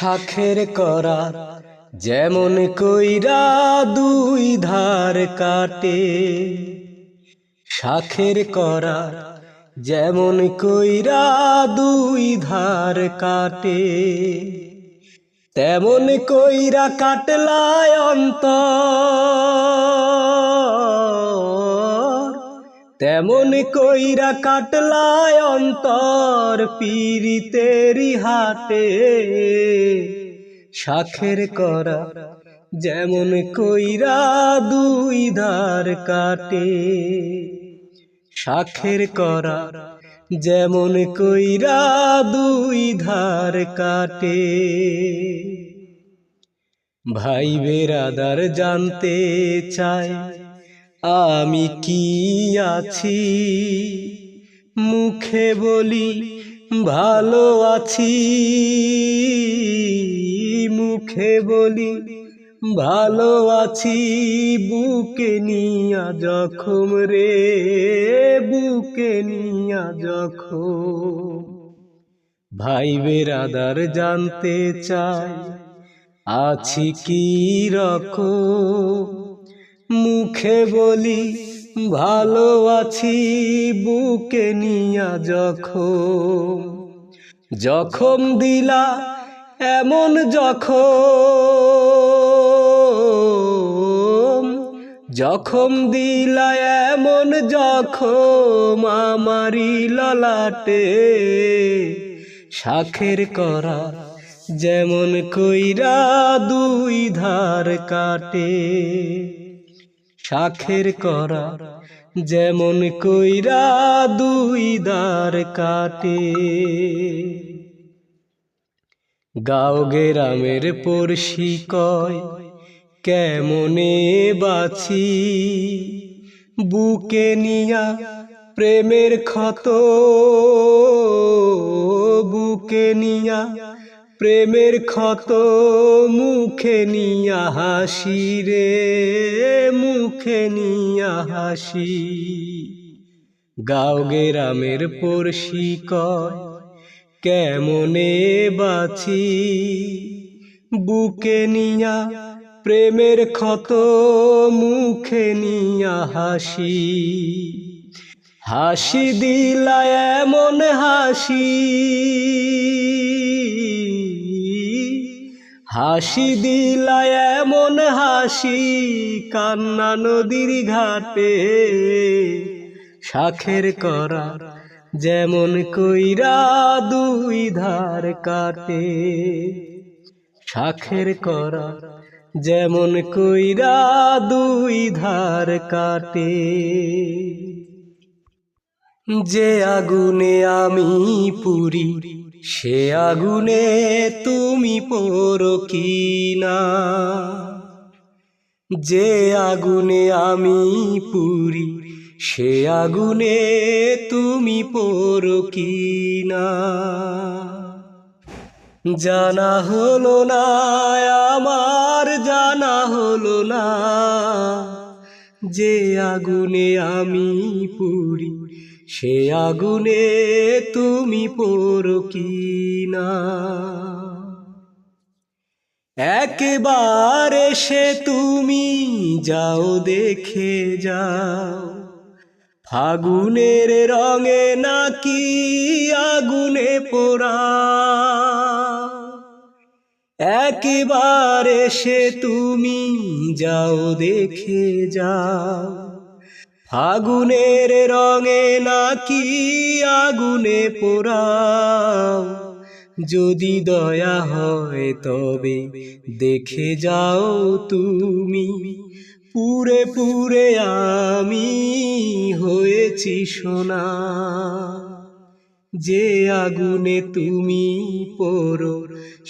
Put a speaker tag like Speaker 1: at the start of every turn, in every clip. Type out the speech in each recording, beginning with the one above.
Speaker 1: শাখের করার যেমন কইরা দুই ধার কাটে, শাখের করার যেমন কইরা দুই ধার কাটে, তেমন কইরা কাটলায় অন্তর, তেমন কইরা কাটলায় অন্তর পীড়িতেরি হাটে। শাখের করা যেমন কইরা দুই ধার কাটে, শাখের করা যেমন কইরা দুই ধার কাটে। ভাই বেরাদার জানতে চায় আমি কি আছি, মুখে বলি ভালো আছি, মুখে বলি ভালো আছি, বুকে নিয়া জখম রে, বুকে নিয়া জখম। ভাই বেরাদার জানতে চায় আছি কি রকম, মুখে বলি ভালো আছি, বুকে নিয়া জখম। জখম দিলা এমন জখম, জখম দিলা এমন জখম আমারি ললাটে। শাখের করা যেমন কইরা দুই ধার কাটে, শাখের করা যেমন কইরা দুই ধার কাটে। গাঁও গ্রামের পড়শি কয় কেমনে বাছি, বুকে নিয়া প্রেমের ক্ষত, বুকে নিয়া প্রেমের ক্ষত, মুখে নিয়া হাসি রে, মুখে নিয়া হাসি। গাঁও গ্রামের পড়শি কয় কেমনে বাছি, বুকে নিয়া প্রেমের ক্ষত, মুখে নিয়া হাসি। হাসি দিলা এমন হাসি, হাসি দিলা এমন হাসি কান্না নদীর ঘাটে। শাখের করা যেমন কইরা দুই ধার কাটে, শাখের করা যেমন কইরা দুই ধার কাটে। যে আগুনে আমি পুরি সে আগুনে তুমি পোড়ো কিনা, যে আগুনে আমি পুরি সে আগুনে তুমি পোড়ো কিনা। জানা হলো না আমার, জানা হলো না, যে আগুনে আমি পুরি সে আগুনে তুমি পোড়ো কিনা। একবার এসে তুমি যাও দেখে যাও, ফাগুনের রঙে নাকি আগুনে পোড়া। একবার এসে তুমি যাও দেখে যাও, ফাগুনের রঙে নাকি আগুনে পোড়াও। যদি দয়া হয় তবে দেখে যাও তুমি, পুরে পুরে আমি হয়েছি সোনা। যে আগুনে তুমি পোড়ো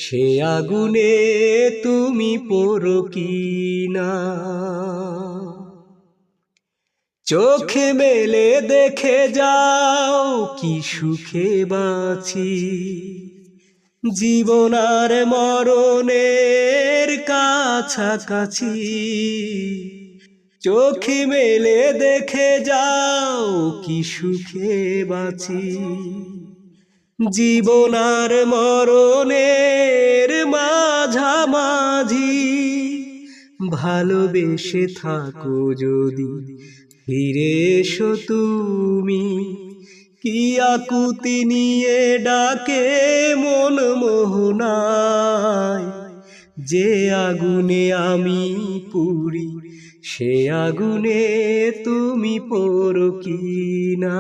Speaker 1: সে আগুনে তুমি পোড়ো কিনা। চোখে মেলে দেখে যাও কি সুখে বাঁচি, জীবন আর মরণের কাছাকাছি। চোখে মেলে দেখে যাও কি সুখে বাঁচি, জীবন আর মরণের ভালোবেসে থাকো যদি ফিরে এসো তুমি। কি আকুতি নিয়ে ডাকে মন মোহনায়, যে আগুনে আমি পুরি সে আগুনে তুমি পোড়ো কিনা।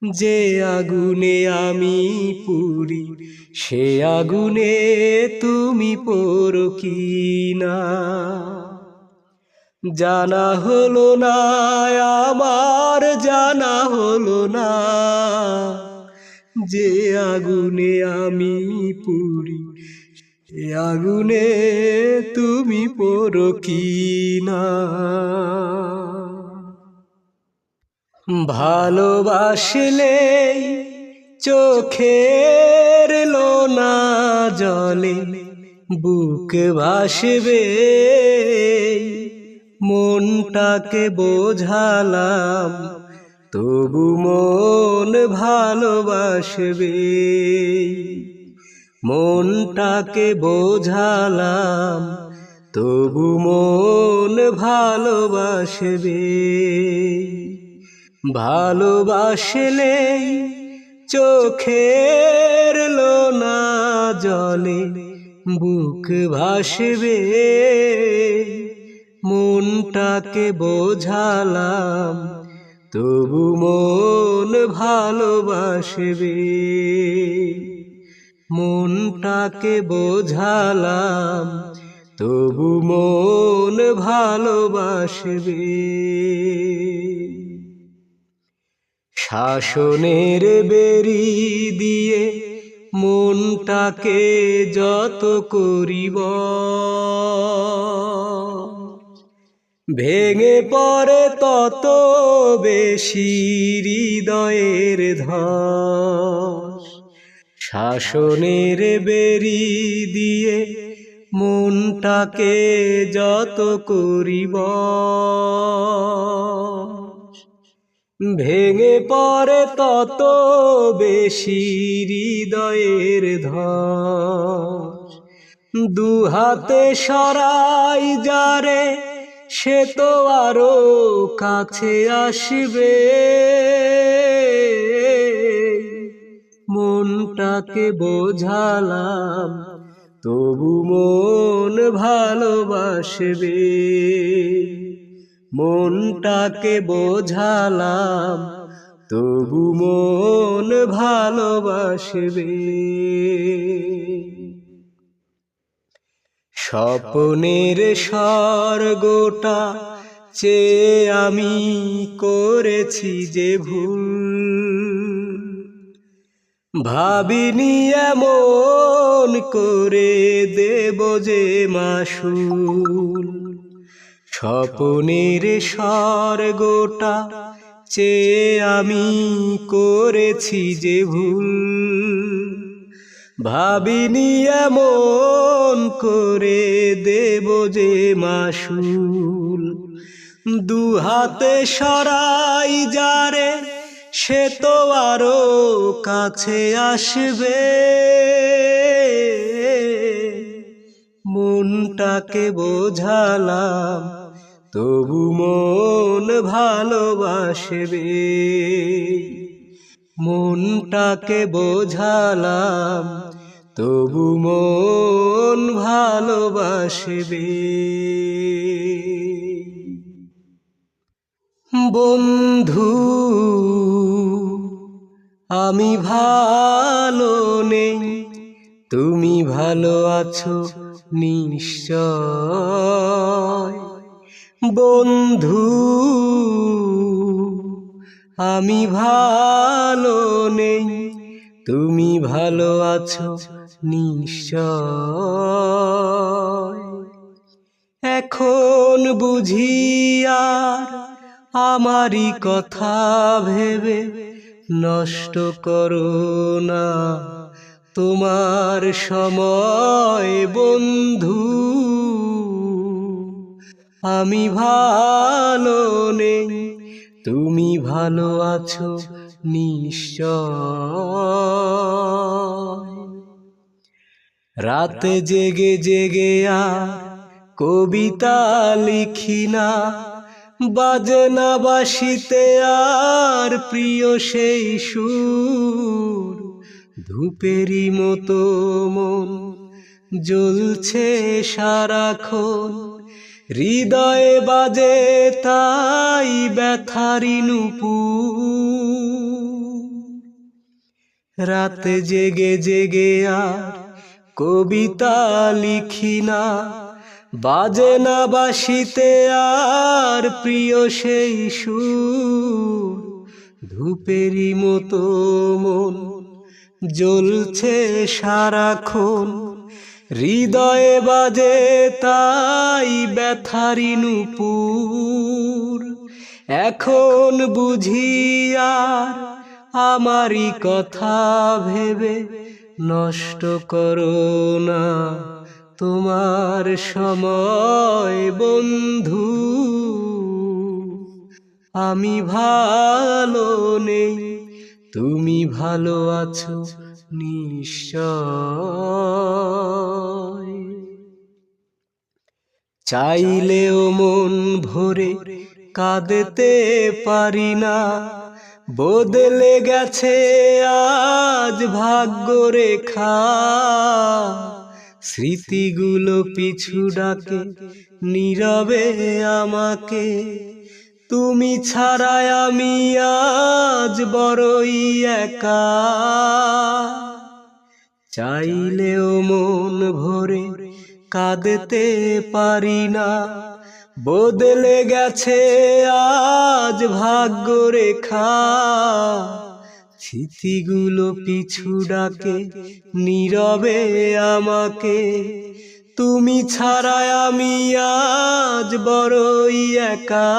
Speaker 1: যে আগুনে আমি পুরি সে আগুনে তুমি পোড়ো কিনা। জানা হলো না আমার, জানা হলো না, যে আগুনে আমি পুরি সে আগুনে তুমি পোড়ো কিনা। ভালোবাসলে চোখের লোনা জলে বুক ভাসবে, মনটাকে বোঝালাম তবু মন ভালোবাসবে। মনটাকে বোঝালাম তবু মন ভালোবাসবে। ভালোবাসলে চোখের লোনা জলে বুক ভাসবে, মনটাকে বোঝালাম তবু মন ভালোবাসবে। মনটাকে বোঝালাম তবু মন ভালোবাসবে। শাসনের বেরি দিয়ে মনটাকে যত করিব, ভেঙে পড়ে তত বেশি হৃদয়ের ধস। শাসনের বেরি দিয়ে মনটাকে যত করিব, ভেঙে পড়ে তত বেশি হৃদয়ের ধস। দুহাতে সরাই যারে সে তো আরো কাছে আসবে, মনটাকে বোঝালাম তবু মন ভালোবাসবে। মনটাকে বোঝালাম তবু মন ভালোবাসবে। স্বপ্নের স্বর্গটা চেয়ে আমি করেছি যে ভুল, ভাবিনি এমন করে দেব যে মাসুল। স্বপ্নের স্বর্গটা চেয়ে আমি করেছি যে ভুল, ভাবিনি এমন করে দেব যে মাসুল। দুহাতে সরাই যারে সে তো আরো কাছে আসবে, মনটাকে বোঝালাম তবু মন ভালোবাসবে। মনটাকে বোঝালাম তবু মন ভালোবাসবে। বন্ধু আমি ভালো নেই, তুমি ভালো আছো নিশ্চয়। বন্ধু আমি ভালো নেই, তুমি ভালো আছো নিশ্চয়। এখন বুঝি আর আমারই কথা ভেবে নষ্ট করো না তোমার সময়। বন্ধু আমি ভালো নেই, তুমি ভালো আছো নিশ্চয়। রাতে জেগে জেগে আর কবিতা লিখি না, বাজে না বাঁশিতে আর প্রিয় সেই সুর। ধূপেরই মতো মন জ্বলছে সারাক্ষণ, হৃদয়ে বাজে তাই ব্যথারি নূপুর। রাতে জেগে জেগে আর কবিতা লিখি না, বাজে না বাঁশিতে আর প্রিয় সেই সুর। ধূপেরই মতো মন জ্বলছে সারাক্ষণ, হৃদয়ে বাজে তাই ব্যথারি নূপুর। এখন বুঝি আর আমারই কথা ভেবে নষ্ট করো না তোমার সময় বন্ধু। আমি ভালো নেই, তুমি ভালো আছো নিশ্চয়। চাইলেও মন ভরে কাঁদতে পারি না, বদলে গেছে আজ ভাগ্যরেখা। স্মৃতিগুলো পিছু ডাকে নীরবে আমাকে, তুমি ছাড়াই আমি আজ বড়ই একা। চাইলেও মন ভরে কাঁদতে পারি না, বদলে গেছে আজ ভাগ্যরেখা। স্মৃতিগুলো পিছু ডাকে নীরবে আমাকে, তুমি ছাড়াই আমি আজ বড়ই একা।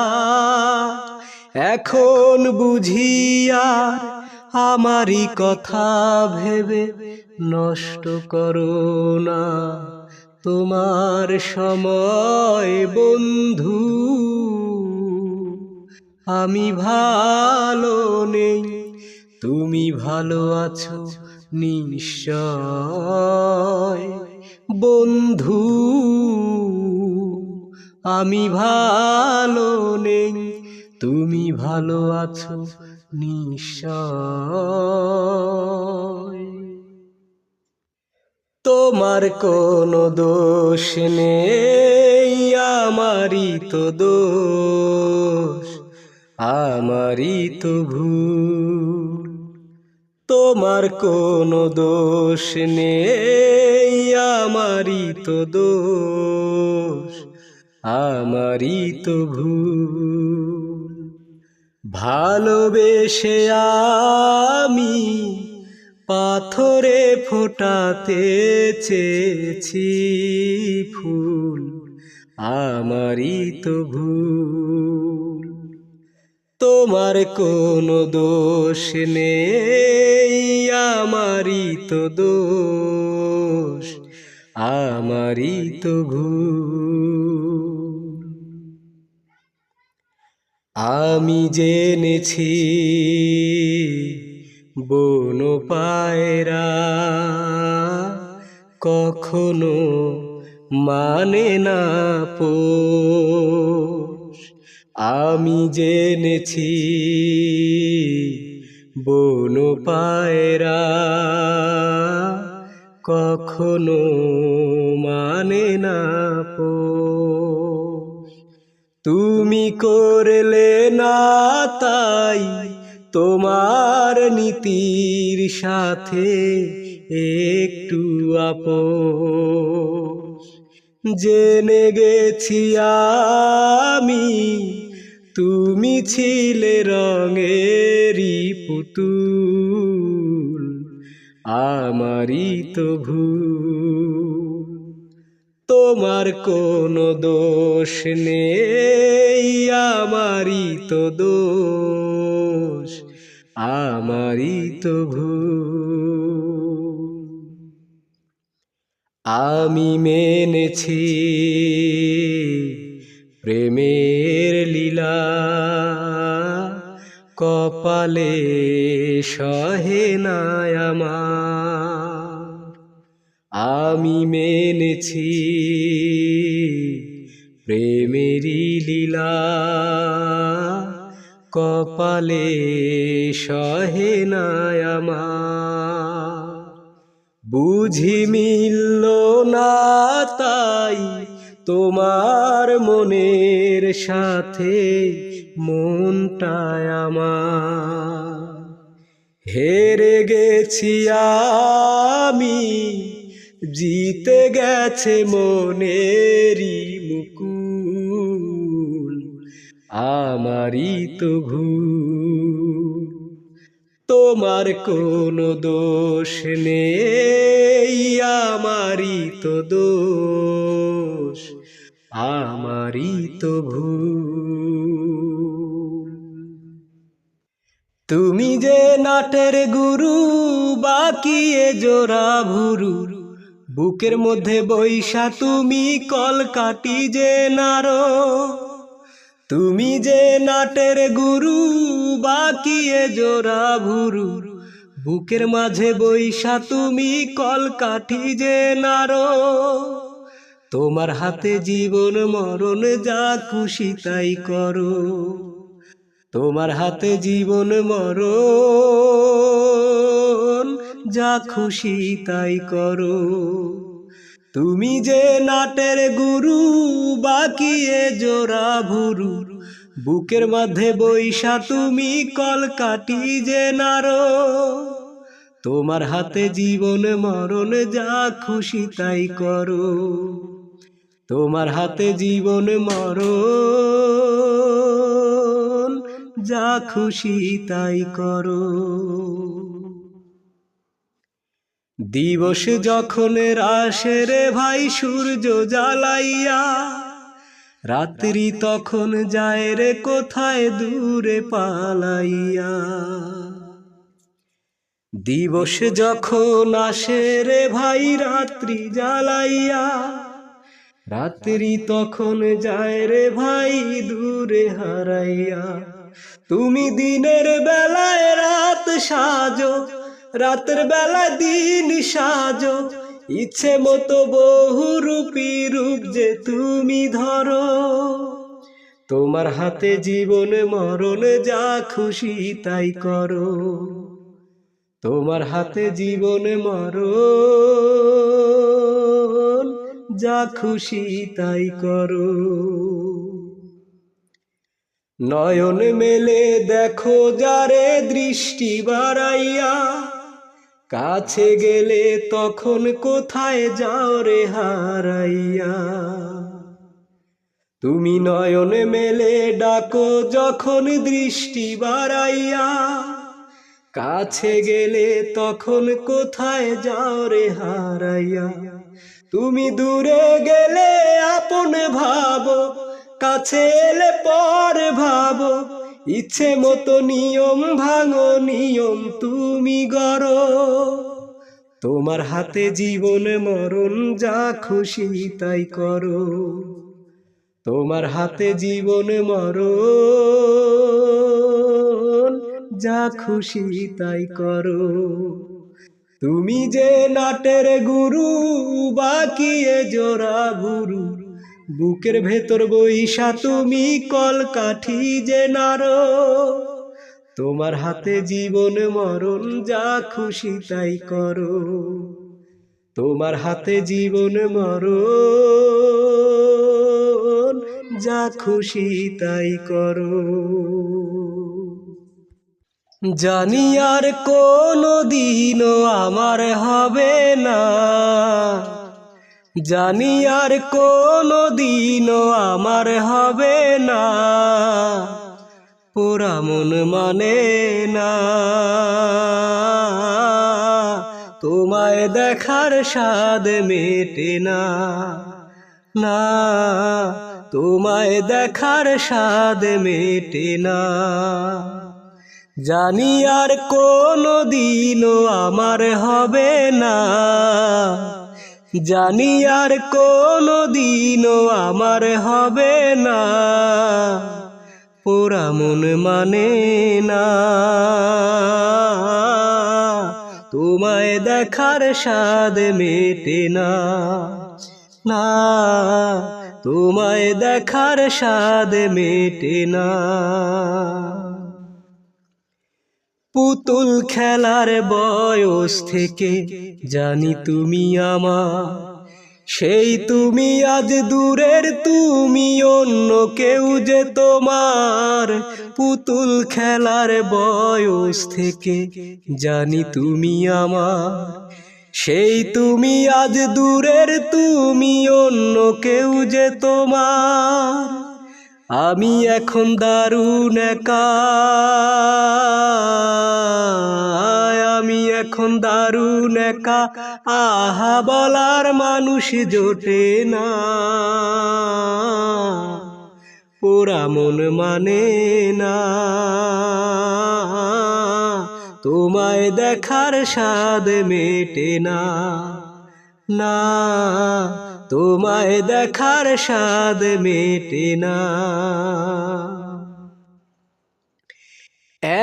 Speaker 1: এখন বুঝি আর আমারই কথা ভেবে নষ্ট করো না তোমার সময় বন্ধু। আমি ভালো নেই, তুমি ভালো আছো নিশ্চয় বন্ধু। আমি ভালো নেই, তুমি ভালো আছো নিশ্চয়। তোমার কোনো দোষ নেই, আমারই তো দোষ, আমারই তো ভুল। তোমার কোনো দোষ নেই, আমারই তো দোষ, আমারই তো ভুল। ভালোবেসে আমি পাথরে ফোটাতে চেয়েছি ফুল, আমারই তো ভুল। তোমার কোনো দোষ নেই, আমারই তো দোষ, আমারই তো ভুল। আমি জেনেছি বনো পায়রা কখনো মানে না পোষ। আমি জেনেছি বনো পায়রা কখনো মানে না পোষ। তুমি করলে না তাই তোমার নীতির সাথে একটু আপোষ। জেনে গেছি আমি তুমি ছিলে রঙেরই পুতুল, আমারই তো ভুল। তোমার কোনো দোষ নেই, আমারই তো দোষ, আমারই তো ভুল। আমি মেনেছি প্রেমের লীলা কপালে সহে না আমার। আমি মেনেছি প্রেমেরই লীলা কপালে সহে না আমার, বুঝি মিলল না তাই তোমার মনের সাথে মনটায় আমার। হেরে গেছি আমি, জিতে গেছে মনেরই মুকুল, আমারই তো ভুল। তোমার কোনো দোষ নেই, আমারই তো দোষ, আমারই তো ভুল। তুমি যে নাটের গুরু, বাকি এ জোড়া ভুরু, বুকের মধ্যে বৈশা তুমি কলকাঠি যে নাড়ো। তুমি যে নাটের গুরু, বাকি এ জোড়া ভুরু, বুকের মাঝে বৈশা তুমি কলকাঠি যে নাড়ো। তোমার হাতে জীবন মরণ, যা খুশি তাই করো। তোমার হাতে জীবন মরণ, যা খুশি তাই করো। তুমি যে নাটের গুরু, বাকি এ জোড়া ভুরু, বুকের মধ্যে বৈশা তুমি কলকাঠি যে নাড়ো। তোমার হাতে জীবন মরণ, যা খুশি তাই করো। তোমার হাতে জীবন মরণ, যা খুশি তাই করো। দিবস যখন আসে রে ভাই সূর্য জ্বালাইয়া, রাত্রি তখন যায় রে কোথায় দূরে পালাইয়া। দিবস যখন আসে রে ভাই রাত্রি জ্বালাইয়া, রাত্রি তখন যায় রে ভাই দূরে হারাইয়া। তুমি দিনের বেলায় রাত সাজো, রাতের বেলায় দিন সাজো, ইচ্ছে মতো বহুরূপী রূপ যে তুমি ধরো। তোমার হাতে জীবন মরণ, যা খুশি তাই করো। তোমার হাতে জীবন মরণ, যা খুশি তাই করো। নয়ন মেলে দেখো যারে দৃষ্টি বাড়াইয়া, কাছে গেলে তখন কোথায় যাও রে হারাইয়া। তুমি নয়ন মেলে ডাকো যখন দৃষ্টি বাড়াইয়া, কাছে গেলে তখন কোথায় যাও রে হারাইয়া। তুমি দূরে গেলে আপন ভাবো, কাছে এলে পর ভাবো, ইচ্ছে মতো নিয়ম ভাঙো, নিয়ম তুমি গড়ো। তোমার হাতে জীবন মরণ, যা খুশি তাই করো। তোমার হাতে জীবন মরণ, যা খুশি তাই করো। তুমি যে নাটের গুরু, বাকি এ জোড়া ভুরু, বুকের ভেতর বৈশা তুমি কলকাঠি যে নাড়ো। তোমার হাতে জীবন মরণ, যা খুশি তাই করো। তোমার হাতে জীবন মরণ, যা খুশি তাই করো। জানি আর কোনো দিনও আমার হবে না, জানি আর কোনো দিনও আমার হবে না, পোড়া মন মানে না। তোমায় দেখার স্বাদ মেটে না, না তোমায় দেখার স্বাদ মেটে না। জানি আর কোনো দিনও আমার হবে না, জানি আর কোনো দিনও আমার হবে না, পোড়া মন মানে না। তোমায় দেখার স্বাদ মেটে না, না তোমায় দেখার স্বাদ মেটে না। পুতুল খেলার বয়স থেকে জানি তুমি আমার, সেই তুমি আজ দূরের তুমি অন্য কেউ যে তোমার। পুতুল খেলার বয়স থেকে জানি তুমি আমার, সেই তুমি আজ দূরের তুমি অন্য কেউ যে তোমার। আমি এখন দারুণ একা, আমি এখন দারুণ একা, আহা বলার মানুষ জোটে না। পোড়া মন মানে না, তোমায় দেখার স্বাদ মেটে না। না, তোমায় দেখার স্বাদ মেটে না।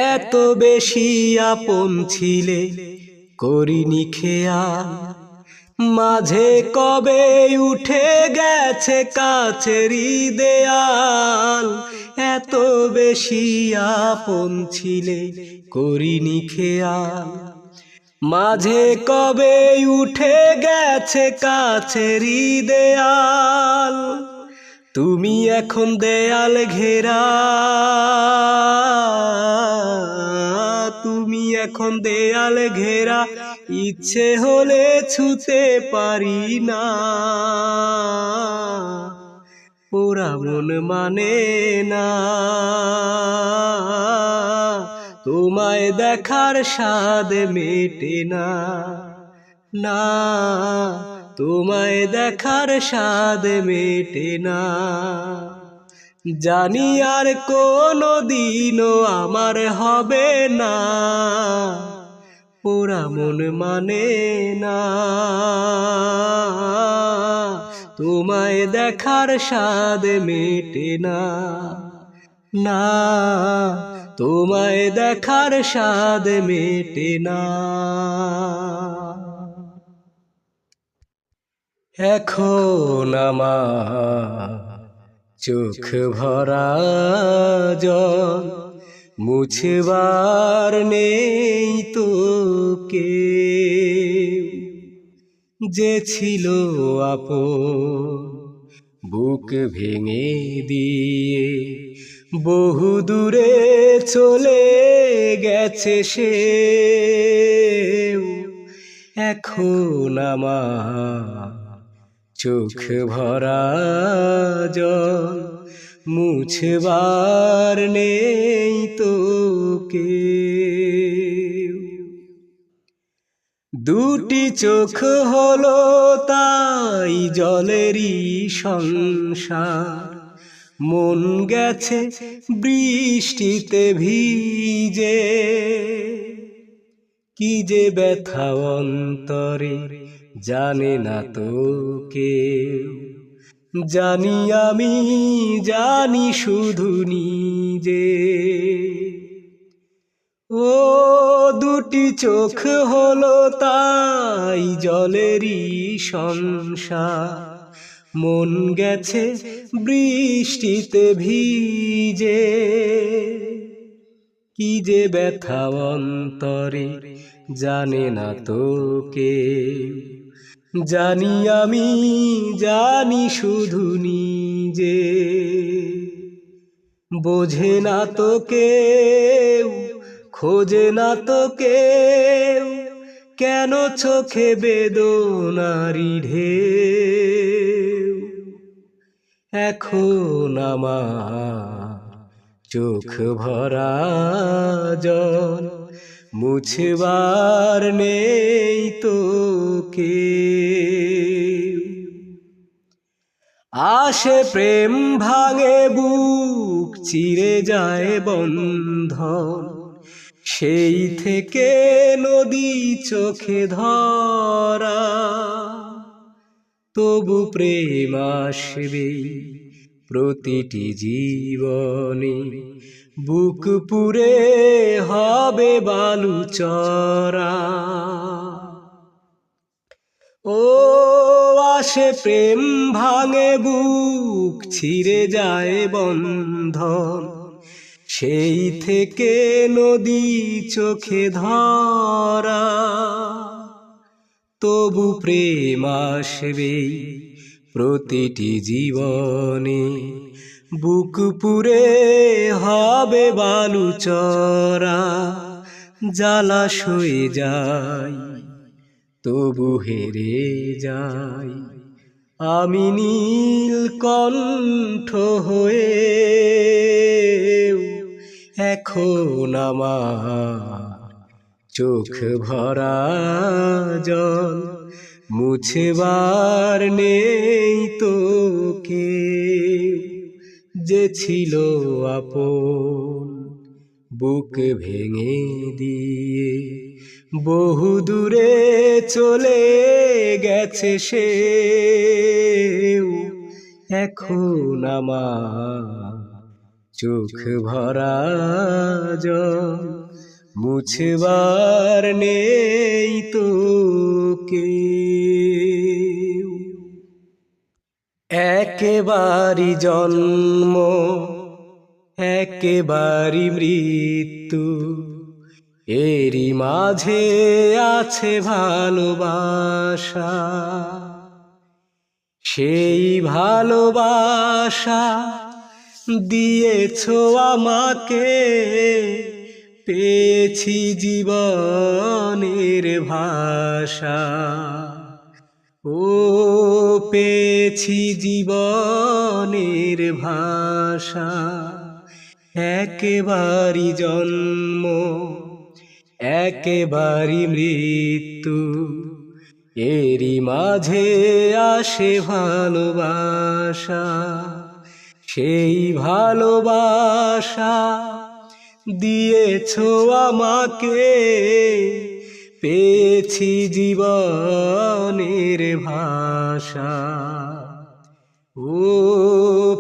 Speaker 1: এত বেশি আপন ছিলে করিনি খেয়াল, মাঝে কবে উঠে গেছে কাছেরই দেয়াল। এত বেশি আপন ছিলে করিনি খেয়াল, মাঝে কবে উঠে গেছে কাছেরই দেয়াল। তুমি এখন দেয়াল ঘেরা, তুমি এখন দেয়াল ঘেরা, ইচ্ছে হলে ছুতে পারি না। পোড়া মন মানে না, তোমায় দেখার স্বাদ মেটে না। না, তোমায় দেখার স্বাদ মেটে না। জানি আর কোনো দিনও আমার হবে না, পোড়া মন মানে না, তোমায় দেখার স্বাদ মেটে না। না, তোমায় দেখার স্বাদ মেটে না। এখন আমার চোখ ভরা জল মুছবার নেই তো কেউ, যে ছিল আপন বুক ভেঙে দিয়ে বহু দূরে চলে গেছে সে। এখন আমার চোখ ভরা জল মুছবার নেই তো কেউ। দুটি চোখ হলো তাই জলেরই সংসার, মন গেছে বৃষ্টিতে ভিজে। কি যে ব্যথা অন্তরে জানে না তো কেউ, জানি আমি জানি শুধু নিজে। ও দুটি চোখ হলো তাই জলেরই সংসার, মন গেছে বৃষ্টিতে ভিজে। কি যে ব্যথা অন্তরে জানে না তো কেউ, জানি আমি জানি শুধু নিজে। বোঝে না তো কেউ, খোঁজে না তো কেউ, কেন চোখে বেদনারি ঢেউ। এখন আমার চোখ ভরা জল মুছবার নেই তো কেউ। আসে প্রেম ভাঙে বুক চিরে যায় বন্ধন, সেই থেকে নদী চোখে ধরা। তবু প্রেম আসবে প্রতিটি জীবনে, বুক পুরে হবে বালুচরা। ও আসে প্রেম ভাঙে বুক ছিঁড়ে যায় বন্ধন, সেই থেকে নদী চোখে ধরা। তবু প্রেম আসবে প্রতিটি জীবনে, বুক পুরে হবে বালুচরা। জ্বালা সয়ে যায় তবু হেরে যাই, আমি নীল কণ্ঠ হয়ে এখন আমার চোখ ভরা জল মুছবার নেই তোকে, যে ছিল আপন বুক ভেঙে দিয়ে বহু দূরে চলে গেছে সে। এখন আমার চোখ ভরা জল মুছবার নেই তোকে। একেবারি জন্ম একেবারি মৃত্যু, এরই মাঝে আছে ভালোবাসা। সেই ভালোবাসা দিয়েছো আমাকে, পেয়েছি জীবনের ভাষা। ও পেয়েছি জীবনের ভাষা। একেবারি জন্ম একেবারি মৃত্যু, এরই মাঝে আসে ভালোবাসা। সেই ভালোবাসা দিয়েছো আমাকে, পেয়েছি জীবনের ভাষা। ও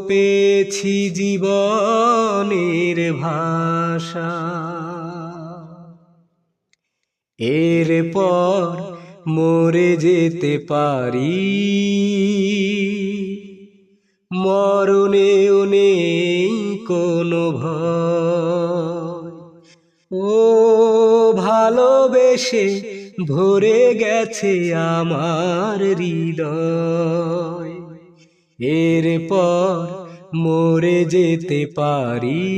Speaker 1: পেয়েছি জীবনের ভাষা। এরপর মরে যেতে পারি, মরণেও নেই কোনো ভয়। ও ভালোবেসে ভরে গেছে আমার হৃদয়। এরপর মরে যেতে পারি,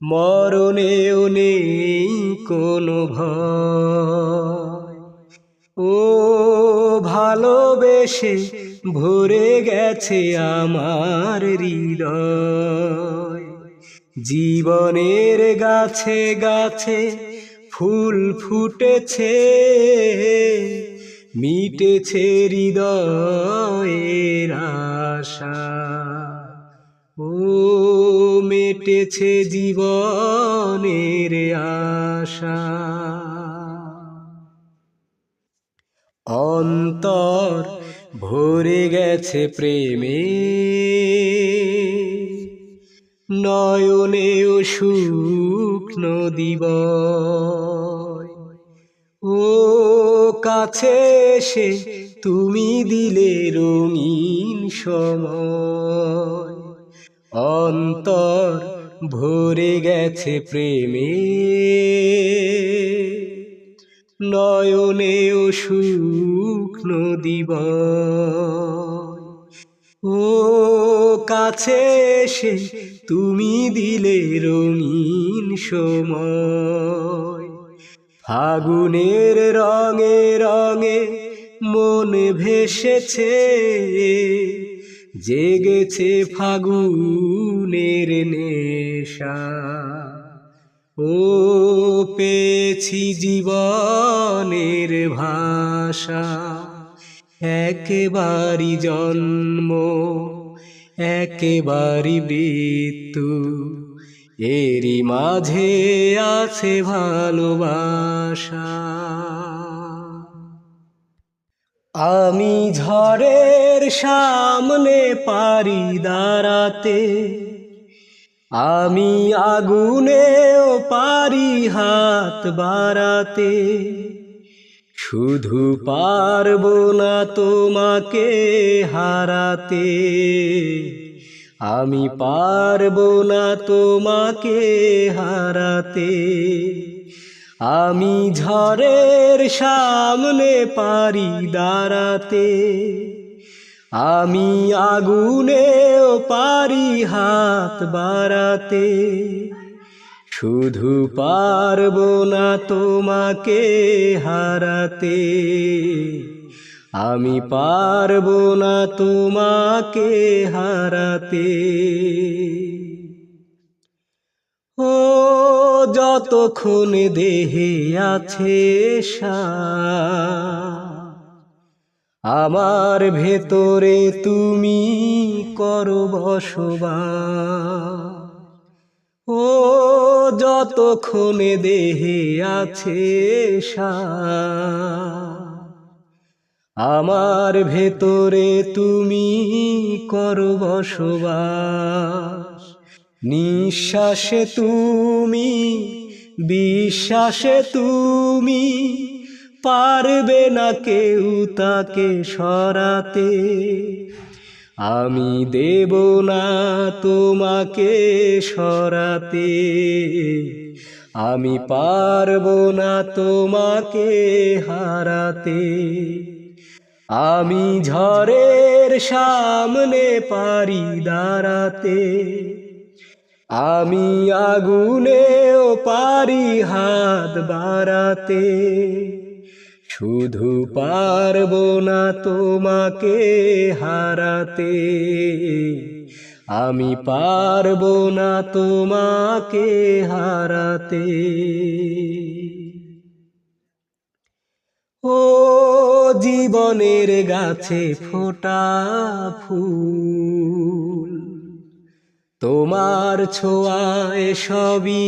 Speaker 1: মরণেও নেই কোনো ভয়। ও ভালোবেসে ভরে গেছে আমার হৃদয়। জীবনের গাছে গাছে ফুল ফুটেছে, মিটেছে হৃদয়ের আশা। ও মেটেছে জীবনের আশা। অন্তর ভরে গেছে প্রেমে, নয়নেও শুকনো দিবয়। ও কাছে এসে তুমি দিলে রঙিন সময়। অন্তর ভরে গেছে প্রেমে, নয়নেও শুকনো দিবয়। ও কাছে এসে তুমি দিলে রঙিন সময়। ফাগুনের রঙে রঙে মন ভেসেছে, জেগেছে ফাগুনের নেশা। ও পেয়েছি জীবনের ভাষা। একেবারি জন্ম একেবারি মৃত্যু, এরই মাঝে আছে ভালোবাসা। আমি ঝড়ের সামনে পারি দাঁড়াতে, আমি আগুনেও পারি হাত বাড়াতে। শুধু পারবো না তোমাকে হারাতে, আমি পারবো না তোমাকে হারাতে। আমি ঝড়ের সামনে পারি দাঁড়াতে, আমি আগুনেও পারি হাত বাড়াতে। শুধু পারবো না তোমাকে হারাতে, আমি পারবো না তোমাকে হারাতে। ও যতক্ষণ দেহে আছে শ্বাস, আমার ভেতরে তুমি করো বসবাস। ও যতক্ষণ দেহে আছে শ্বাস, আমার ভেতরে তুমি করো বসবাস। নিঃশ্বাসে তুমি, বিশ্বাসে তুমি, পারবে না কেউ তাকে সরাতে। আমি দেব না তোমাকে সরাতে, আমি পারবো না তোমাকে হারাতে। আমি ঝড়ের সামনে পারি দাঁড়াতে, আমি আগুনেও পারি হাত বাড়াতে। শুধু পারবো না তোমাকে হারাতে, আমি পারবো না তোমাকে হারাতে। ও জীবনের গাছে ফোটা ফুল, তোমার ছোঁয়ায় সবই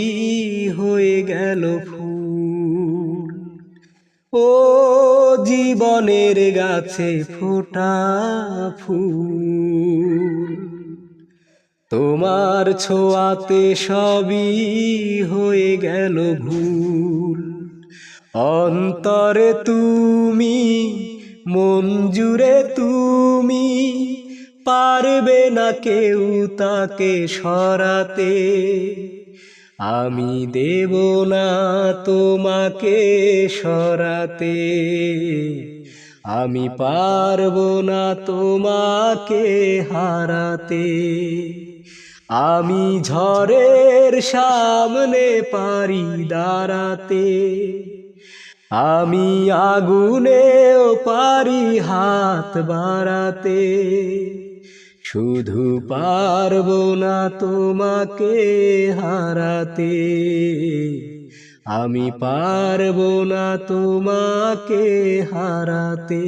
Speaker 1: হয়ে গেল ফুল। ও জীবনের গাছে ফোটা ফুল, তোমার ছোঁয়াতে সবই হয়ে গেল ভুল। অন্তরে তুমি, মন জুড়ে তুমি, পারবে না কেউ তাকে সরাতে। আমি দেব না তোমাকে সরাতে, আমি পারবো না তোমাকে হারাতে। আমি ঝড়ের সামনে পারি দাঁড়াতে, আমি আগুনেও পারি হাত বাড়াতে। শুধু পারবো না তোমাকে হারাতে, আমি পারবো না তোমাকে হারাতে।